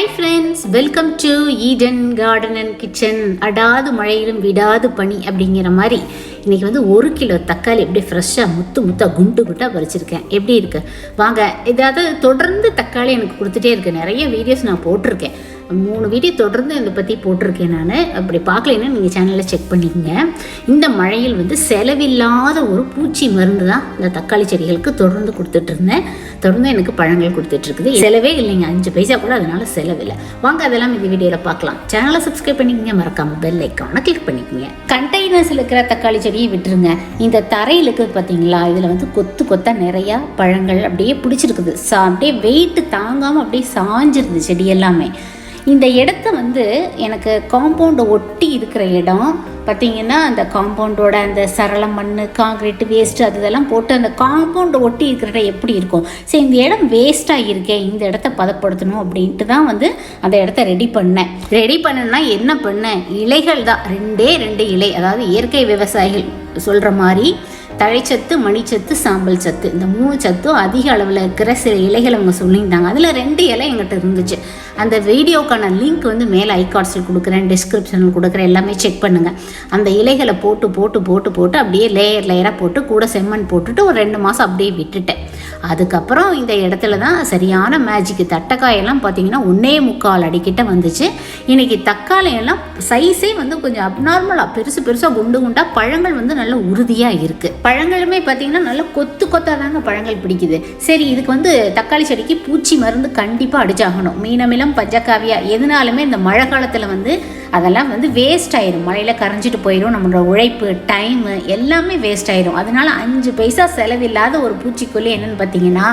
Hi friends, welcome to Eden garden and kitchen. அடாது மழையிலும் விடாது பனி அப்படிங்கிற மாதிரி இன்றைக்கி வந்து 1 கிலோ தக்காளி அப்படியே ஃப்ரெஷ்ஷாக முத்தாக குண்டாக பறிச்சிருக்கேன். எப்படி இருக்குது வாங்க. இதாவது தொடர்ந்து தக்காளி எனக்கு கொடுத்துட்டே இருக்குது. நிறைய வீடியோஸ் நான் போட்டிருக்கேன், 3 வீடியோ தொடர்ந்து இதை பற்றி போட்டிருக்கேன். நான் அப்படி பார்க்கலைன்னா நீங்கள் சேனலில் செக் பண்ணிக்கோங்க. இந்த மழையில் வந்து செலவில்லாத ஒரு பூச்சி மருந்து தான் இந்த தக்காளி செடிகளுக்கு தொடர்ந்து கொடுத்துட்ருந்தேன். தொடர்ந்து எனக்கு பழங்கள் கொடுத்துட்ருக்குது. செலவே இல்லைங்க, 5 பைசா கூட அதனால் செலவில்லை. வாங்க அதெல்லாம் இந்த வீடியோவில் பார்க்கலாம். சேனலை சப்ஸ்கிரைப் பண்ணிக்கோங்க, மறக்காமல் பெல் ஐக்கானை கிளிக் பண்ணிக்கோங்க. கண்டெய்னர்ஸில் இருக்கிற தக்காளி செடியை விட்டுருங்க. இந்த தரையில் இருக்குது பார்த்தீங்களா, இதில் வந்து கொத்தாக நிறையா பழங்கள் அப்படியே பிடிச்சிருக்குது. அப்படியே வெயிட்டு தாங்காமல் அப்படியே சாஞ்சிருது செடி எல்லாமே. இந்த இடத்த வந்து எனக்கு காம்பவுண்டை ஒட்டி இருக்கிற இடம் பார்த்திங்கன்னா, அந்த காம்பவுண்டோட அந்த சரள மண், காங்கிரீட்டு வேஸ்ட்டு அதெல்லாம் போட்டு அந்த காம்பவுண்டை ஒட்டி இருக்கிற இடம் எப்படி இருக்கும். சரி, இந்த இடம் வேஸ்ட்டாக இருக்கேன், இந்த இடத்த பதப்படுத்தணும் அப்படின்ட்டு தான் வந்து அந்த இடத்த ரெடி பண்ணேன்னா என்ன பண்ணேன், இலைகள் தான் 2 இலை. அதாவது இயற்கை விவசாயிகள் சொல்கிற மாதிரி தழைச்சத்து, மணிச்சத்து, சாம்பல் சத்து, இந்த 3 சத்தும் அதிக அளவில் இருக்கிற சில இலைகள் அவங்க சொல்லியிருந்தாங்க. அதில் 2 இலை எங்கிட்ட இருந்துச்சு. அந்த வீடியோக்கான லிங்க் வந்து மேலே ஐகார்ட்ஸில் கொடுக்குறேன், டிஸ்கிரிப்ஷனில் கொடுக்குறேன், எல்லாமே செக் பண்ணுங்கள். அந்த இலைகளை போட்டு அப்படியே லேயராக போட்டு கூட செம்மண் போட்டுட்டு ஒரு 2 மாதம் அப்படியே விட்டுட்டேன். அதுக்கப்புறம் இந்த இடத்துல தான் சரியான மேஜிக்கு. தட்டைக்காயெல்லாம் பார்த்தீங்கன்னா 1.25 அடிக்கிட்ட வந்துச்சு. இன்றைக்கி தக்காளியெல்லாம் சைஸே வந்து கொஞ்சம் அப்நார்மலாக பெருசாக குண்டாக பழங்கள் வந்து நல்ல உறுதியாக இருக்குது. பழங்களுமே பார்த்தீங்கன்னா நல்லா கொத்தாக தாங்க பழங்கள் பிடிக்குது. சரி, இதுக்கு வந்து தக்காளி செடிக்கு பூச்சி மருந்து கண்டிப்பாக அடிச்சாகணும். மீனமிலம், பஞ்சகாவியா எதுனாலுமே இந்த மழை காலத்தில் வந்து அதெல்லாம் வந்து வேஸ்ட் ஆயிடும். மழையில் கரைஞ்சிட்டு போயிடும். நம்மளோட உழைப்பு, டைமு எல்லாமே வேஸ்ட் ஆயிடும். அதனால் 5 பைசா செலவில்லாத ஒரு பூச்சிக்கொல்லி என்னென்னு பார்த்தீங்கன்னா,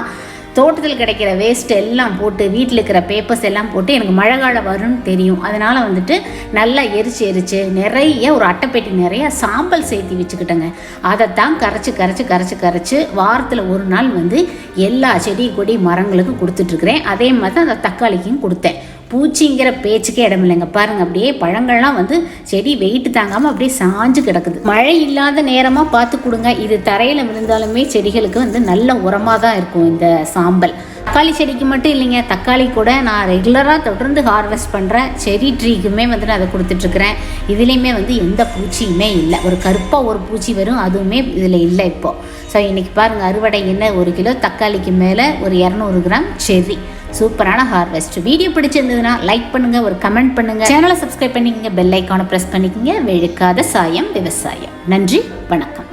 தோட்டத்தில் கிடைக்கிற வேஸ்ட் எல்லாம் போட்டு, வீட்டில் இருக்கிற பேப்பர்ஸ் எல்லாம் போட்டு, எனக்கு மழை காலம் வரும்னு தெரியும். அதனால் வந்துட்டு நல்லா எரிச்சு நிறைய ஒரு அட்டைப்பெட்டி நிறைய சாம்பல் சேர்த்து வச்சுக்கிட்டேங்க. அதைத்தான் கரைச்சி வாரத்தில் 1 நாள் வந்து எல்லா செடி கொடி மரங்களுக்கும் கொடுத்துட்ருக்குறேன். அதே மாதிரி தான் அந்த தக்காளிக்கும் கொடுத்தேன். பூச்சிங்கிற பேச்சுக்கே இடம் இல்லைங்க. பாருங்கள், அப்படியே பழங்கள்லாம் வந்து செடி வெயிட்டு தாங்காமல் அப்படியே சாஞ்சு கிடக்குது. மழை இல்லாத நேரமாக பார்த்து கொடுங்க. இது தரையில் விழுந்தாலுமே செடிகளுக்கு வந்து நல்ல உரமாக தான் இருக்கும் இந்த சாம்பல். தக்காளி செடிக்கு மட்டும் இல்லைங்க, தக்காளி கூட நான் ரெகுலராக தொடர்ந்து ஹார்வெஸ்ட் பண்ணுறேன். செரி ட்ரீக்குமே வந்து நான் அதை கொடுத்துட்ருக்குறேன். இதுலேயுமே வந்து எந்த பூச்சியுமே இல்லை. ஒரு கருப்பாக ஒரு பூச்சி வரும், அதுவுமே இதில் இல்லை இப்போது. ஸோ இன்றைக்கி பாருங்கள், அறுவடை என்ன 1 கிலோ தக்காளிக்கு மேலே ஒரு 200 கிராம் செர்ரி. சூப்பரான ஹார்வெஸ்ட். வீடியோ பிடிச்சிருந்ததுன்னா லைக் பண்ணுங்கள், ஒரு கமெண்ட் பண்ணுங்கள், சேனலை சப்ஸ்கிரைப் பண்ணிக்கங்க, பெல் ஐக்கானை ப்ரெஸ் பண்ணிக்கங்க. வெளுக்காத சாயம் விவசாயம். நன்றி, வணக்கம்.